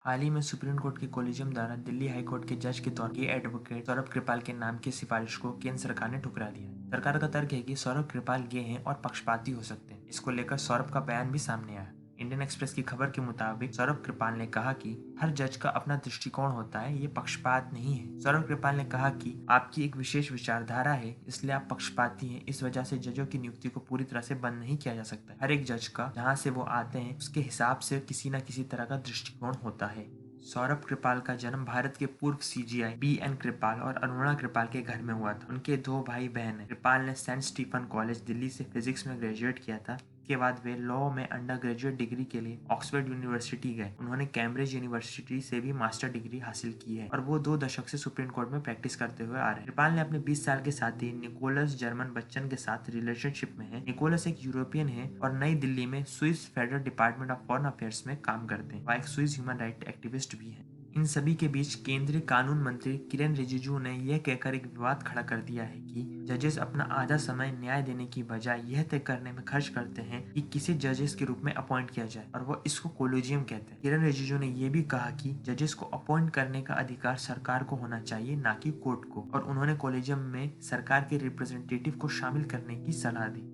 हाल ही में supreme court के collegium द्वारा दिल्ली हाई कोर्ट के जज के तौर पर एडवोकेट सौरभ कृपाल के नाम की सिफारिश को केंद्र सरकार ने ठुकरा दिया है। सरकार का तर्क है कि सौरभ कृपाल गे हैं और पक्षपाती हो सकते हैं। इसको लेकर सौरभ का बयान भी सामने आया। इंडियन एक्सप्रेस की खबर के मुताबिक सौरभ कृपाल ने कहा कि हर जज का अपना दृष्टिकोण होता है, ये पक्षपात नहीं है। सौरभ कृपाल ने कहा कि आपकी एक विशेष विचारधारा है, इसलिए आप पक्षपाती हैं। इस वजह से जजों की नियुक्ति को पूरी तरह से बंद नहीं किया जा सकता। हर एक जज का जहाँ से वो आते हैं उसके हिसाब से किसी न किसी तरह का दृष्टिकोण होता है। सौरभ कृपाल का जन्म भारत के पूर्व सीजीआई बी.एन. कृपाल और अरुणा कृपाल के घर में हुआ था। उनके दो भाई बहन हैं। कृपाल ने सेंट स्टीफन कॉलेज दिल्ली से फिजिक्स में ग्रेजुएट किया था। के बाद वे लॉ में अंडर ग्रेजुएट डिग्री के लिए ऑक्सफोर्ड यूनिवर्सिटी गए। उन्होंने कैम्ब्रिज यूनिवर्सिटी से भी मास्टर डिग्री हासिल की है और वो 2 दशक से सुप्रीम कोर्ट में प्रैक्टिस करते हुए आ रहे हैं। कृपाल ने अपने 20 साल के साथी निकोलस जर्मन बच्चन के साथ रिलेशनशिप में है। निकोलस एक यूरोपियन है और नई दिल्ली में Swiss federal department of foreign affairs में काम करते हैं। वह एक स्विस ह्यूमन राइट एक्टिविस्ट भी है। इन सभी के बीच केंद्रीय कानून मंत्री किरेन रिजिजू ने यह कहकर एक विवाद खड़ा कर दिया है कि जजेस अपना आधा समय न्याय देने की बजाय यह तय करने में खर्च करते हैं कि किसी जजेस के रूप में अपॉइंट किया जाए और वो इसको कोलिजियम कहते हैं। किरेन रिजिजू ने यह भी कहा कि जजेस को अपॉइंट करने का अधिकार सरकार को होना चाहिए, ना कि कोर्ट को, और उन्होंने कोलिजियम में सरकार के रिप्रेजेंटेटिव को शामिल करने की सलाह दी।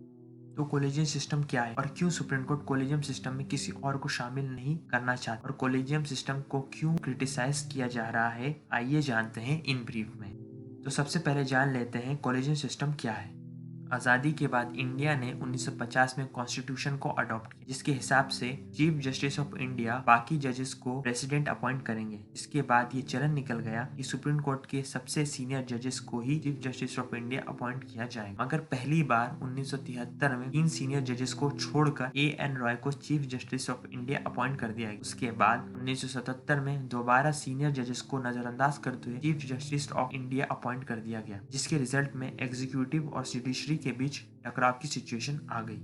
तो कोलेजियम सिस्टम क्या है और क्यों सुप्रीम कोर्ट कोलेजियम सिस्टम में किसी और को शामिल नहीं करना चाहता और कोलेजियम सिस्टम को क्यों क्रिटिसाइज किया जा रहा है, आइए जानते हैं इन ब्रीफ में। तो सबसे पहले जान लेते हैं कोलेजियम सिस्टम क्या है। आज़ादी के बाद इंडिया ने 1950 में कॉन्स्टिट्यूशन को अडॉप्ट किया, जिसके हिसाब से चीफ जस्टिस ऑफ इंडिया बाकी जजेस को प्रेसिडेंट अपॉइंट करेंगे। इसके बाद ये चलन निकल गया कि सुप्रीम कोर्ट के सबसे सीनियर जजेस को ही chief justice of India appoint किया जाएगा। मगर पहली बार 1973 में 3 सीनियर जजेस को छोड़कर A.N. रॉय को chief justice of India appoint कर दिया गया। उसके बाद 1977 में दोबारा सीनियर जजेस को नजरअंदाज करते हुए chief justice of India appoint कर दिया गया, जिसके रिजल्ट में एग्जीक्यूटिव और जुडिशरी के बीच टकराव की सिचुएशन आ गई।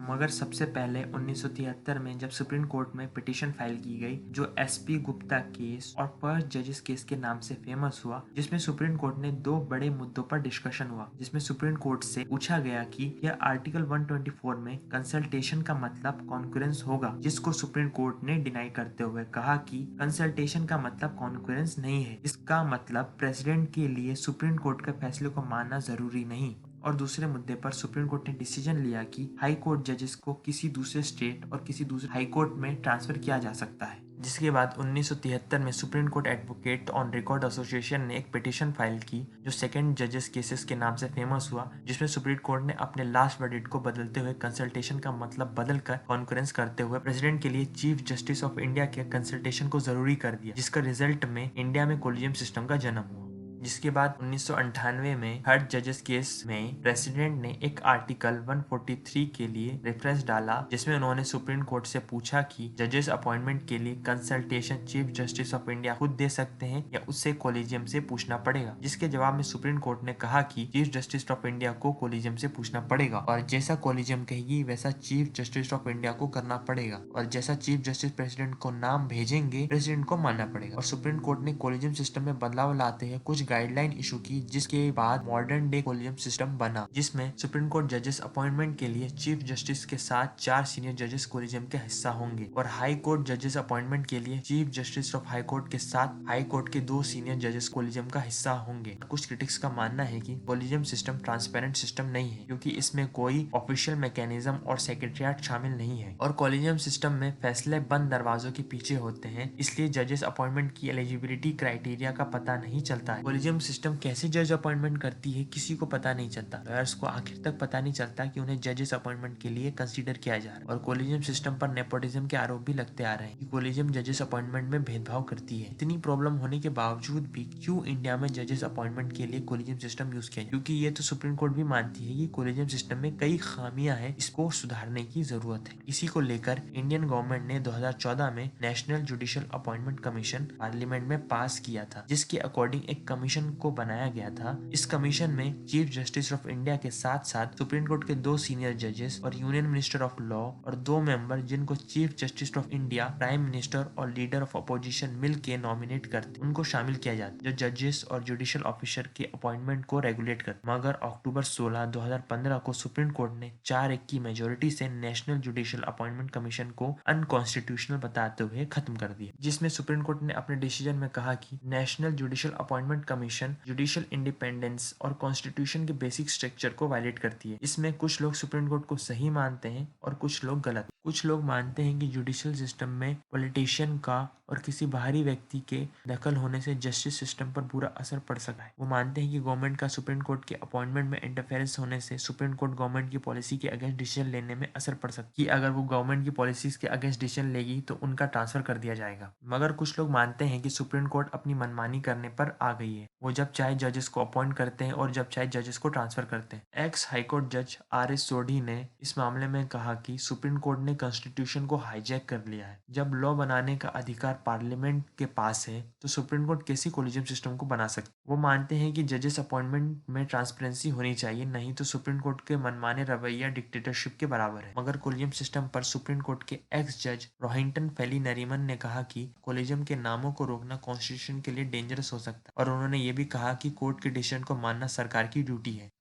मगर सबसे पहले 1973 में जब सुप्रीम कोर्ट में पिटीशन फाइल की गई, जो SP गुप्ता केस और 5 जजेस केस के नाम से फेमस हुआ, जिसमें सुप्रीम कोर्ट ने 2 बड़े मुद्दों पर डिस्कशन हुआ। जिसमें सुप्रीम कोर्ट से पूछा गया कि यह आर्टिकल 124 में कंसल्टेशन का मतलब कॉन्करेंस होगा, जिसको सुप्रीम कोर्ट ने डिनाई करते हुए कहा कि कंसल्टेशन का मतलब कॉन्करेंस नहीं है। इसका मतलब प्रेसिडेंट के लिए सुप्रीम कोर्ट के फैसले को मानना जरूरी नहीं। और दूसरे मुद्दे पर सुप्रीम कोर्ट ने डिसीजन लिया कि हाई कोर्ट जजेस को किसी दूसरे स्टेट और किसी दूसरे हाई कोर्ट में ट्रांसफर किया जा सकता है। जिसके बाद 1973 में supreme court advocate on record association ने एक पिटीशन फाइल की, जो सेकंड जजेस केसेस के नाम से फेमस हुआ, जिसमें सुप्रीम कोर्ट ने अपने लास्ट वर्डिक्ट को बदलते हुए कंसल्टेशन का मतलब बदलकर कॉन्करेंस करते हुए प्रेसिडेंट के लिए चीफ जस्टिस ऑफ इंडिया के कंसल्टेशन को जरूरी कर दिया, जिसका रिजल्ट में इंडिया में कोलिजियम सिस्टम का जन्म हुआ। जिसके बाद 1998 में थर्ड जजेस केस में प्रेसिडेंट ने एक आर्टिकल 143 के लिए रेफरेंस डाला, जिसमें उन्होंने सुप्रीम कोर्ट से पूछा कि जजेस अपॉइंटमेंट के लिए consultation chief justice of India खुद दे सकते हैं या उससे कोलिजियम से पूछना पड़ेगा। जिसके जवाब में सुप्रीम कोर्ट ने कहा कि चीफ जस्टिस ऑफ इंडिया को कोलिजियम से पूछना पड़ेगा और जैसा कोलिजियम कहेगी वैसा चीफ जस्टिस ऑफ इंडिया को करना पड़ेगा और जैसा चीफ जस्टिस प्रेसिडेंट को नाम भेजेंगे प्रेसिडेंट को मानना पड़ेगा। और सुप्रीम कोर्ट ने कोलिजियम सिस्टम में बदलाव लाते हैं कुछ गाइडलाइन इशू की, जिसके बाद मॉडर्न डे कोलिजियम सिस्टम बना, जिसमें सुप्रीम कोर्ट जजेस अपॉइंटमेंट के लिए चीफ जस्टिस के साथ 4 सीनियर जजेस कोलिजियम के हिस्सा होंगे और हाई कोर्ट जजेस अपॉइंटमेंट के लिए chief justice of high court के साथ हाई कोर्ट के 2 सीनियर जजेस कोलिजियम का हिस्सा होंगे। कुछ क्रिटिक्स का मानना है कि कोलिजियम सिस्टम ट्रांसपेरेंट सिस्टम नहीं है, क्योंकि इसमें कोई ऑफिशियल मैकेनिज्म और सेक्रेटरिएट शामिल नहीं है और कोलिजियम सिस्टम में फैसले बंद दरवाजों के पीछे होते हैं, इसलिए जजेस अपॉइंटमेंट की एलिजिबिलिटी क्राइटेरिया का पता नहीं चलता है। कोलिजियम सिस्टम कैसे जज अपॉइंटमेंट करती है किसी को पता नहीं चलता। लॉयर्स को आखिर तक पता नहीं चलता कि उन्हें जजेस अपॉइंटमेंट के लिए कंसीडर किया जा रहा है। और कोलिजियम सिस्टम पर नेपोटिज्म के आरोप भी लगते आ रहे हैं कि कोलिजियम जजेस अपॉइंटमेंट में भेदभाव करती है। इतनी प्रॉब्लम होने के बावजूद भी क्यों इंडिया में जजेस अपॉइंटमेंट के लिए कोलिजियम सिस्टम यूज किया, क्योंकि ये तो सुप्रीम कोर्ट भी मानती है कि कोलिजियम सिस्टम में कई खामियां हैं, इसको सुधारने की जरूरत है। इसी को लेकर इंडियन गवर्नमेंट ने 2014 में national judicial appointment commission parliament में पास किया था, जिसके अकॉर्डिंग एक कमीशन कमीशन को बनाया गया था। इस कमीशन में चीफ जस्टिस ऑफ इंडिया के साथ साथ सुप्रीम कोर्ट के 2 सीनियर जजेस और यूनियन मिनिस्टर ऑफ लॉ और 2 मेंबर जिनको chief justice of India, prime minister और लीडर ऑफ अपोजिशन मिल के नॉमिनेट करते, उनको शामिल किया जाता, जो जजेस और जुडिशियल ऑफिसर के अपॉइंटमेंट को रेगुलेट करते। मगर अक्टूबर 16, 2015 को सुप्रीम कोर्ट ने 4-1 की मेजोरिटी से नेशनल जुडिशियल अपॉइंटमेंट कमीशन को अनकॉन्स्टिट्यूशनल बताते हुए खत्म कर दिया, जिसमें सुप्रीम कोर्ट ने अपने डिसीजन में कहा कि national judicial appointment commission judicial independence और कॉन्स्टिट्यूशन के बेसिक स्ट्रक्चर को वायलेट करती है। इसमें कुछ लोग सुप्रीम कोर्ट को सही मानते हैं और कुछ लोग गलत। कुछ लोग मानते हैं कि जुडिशियल सिस्टम में पॉलिटिशियन का और किसी बाहरी व्यक्ति के दखल होने से जस्टिस सिस्टम पर बुरा असर पड़ सकता है। वो मानते हैं कि गवर्नमेंट का सुप्रीम कोर्ट के अपॉइंटमेंट में इंटरफेरेंस होने से सुप्रीम कोर्ट गवर्नमेंट की पॉलिसी के अगेंस्ट डिसीजन लेने में असर पड़ सकता है, कि अगर वो गवर्नमेंट की पॉलिसीज के अगेंस्ट डिसीजन लेगी तो उनका ट्रांसफर कर दिया जाएगा। मगर कुछ लोग मानते हैं कि सुप्रीम कोर्ट अपनी मनमानी करने पर आ गई है। वो जब चाहे जजेस को अपॉइंट करते हैं और जब चाहे जजेस को ट्रांसफर करते हैं। एक्स हाईकोर्ट जज RS सोढ़ी ने इस मामले में कहा कि सुप्रीम कोर्ट ने कॉन्स्टिट्यूशन को हाईजैक कर लिया है। जब लॉ बनाने का अधिकार पार्लियामेंट के पास है तो सुप्रीम कोर्ट कैसी कोलिजियम सिस्टम को बना सकती। वो मानते हैं कि जजेस अपॉइंटमेंट में ट्रांसपेरेंसी होनी चाहिए, नहीं तो सुप्रीम कोर्ट के मनमाने रवैया डिक्टेटरशिप के बराबर है। मगर कोलिजियम सिस्टम पर सुप्रीम कोर्ट के एक्स जज रोहिंटन फेली नरीमन ने कहा कि कोलिजियम के नामों को रोकना कॉन्स्टिट्यूशन के लिए डेंजरस हो सकता है, और उन्होंने ये भी कहा कि कोर्ट के डिसीजन को मानना सरकार की ड्यूटी है।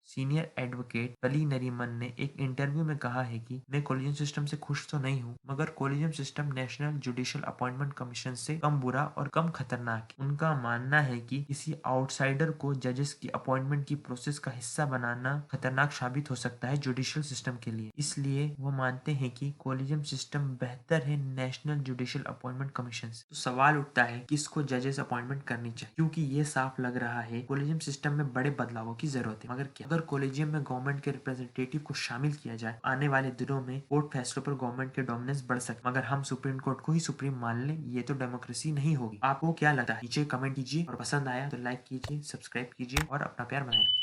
सीनियर एडवोकेट फली नरीमन ने एक इंटरव्यू में कहा है कि मैं कोलिजियम सिस्टम से खुश तो नहीं हूँ, मगर collegium system national judicial appointment commission से कम बुरा और कम खतरनाक है। उनका मानना है कि किसी आउटसाइडर को जजेस की अपॉइंटमेंट की प्रोसेस का हिस्सा बनाना खतरनाक साबित हो सकता है जुडिशियल सिस्टम के लिए। इसलिए वो मानते हैं कि कोलिजियम सिस्टम बेहतर है नेशनल जुडिशियल अपॉइंटमेंट कमीशन से। तो सवाल उठता है कि इसको जजेस अपॉइंटमेंट करनी चाहिए, क्योंकि ये साफ लग रहा है कोलिजियम सिस्टम में बड़े बदलावों की जरूरत है। मगर क्या अगर कॉलेजियम में गवर्नमेंट के रिप्रेजेंटेटिव को शामिल किया जाए, आने वाले दिनों में कोर्ट फैसलों पर गवर्नमेंट के डोमिनेंस बढ़ सकते। मगर हम सुप्रीम कोर्ट को ही सुप्रीम मान लें, ये तो डेमोक्रेसी नहीं होगी। आपको क्या लगता है नीचे कमेंट कीजिए, और पसंद आया तो लाइक कीजिए, सब्सक्राइब कीजिए और अपना प्यार बनाए रखिए।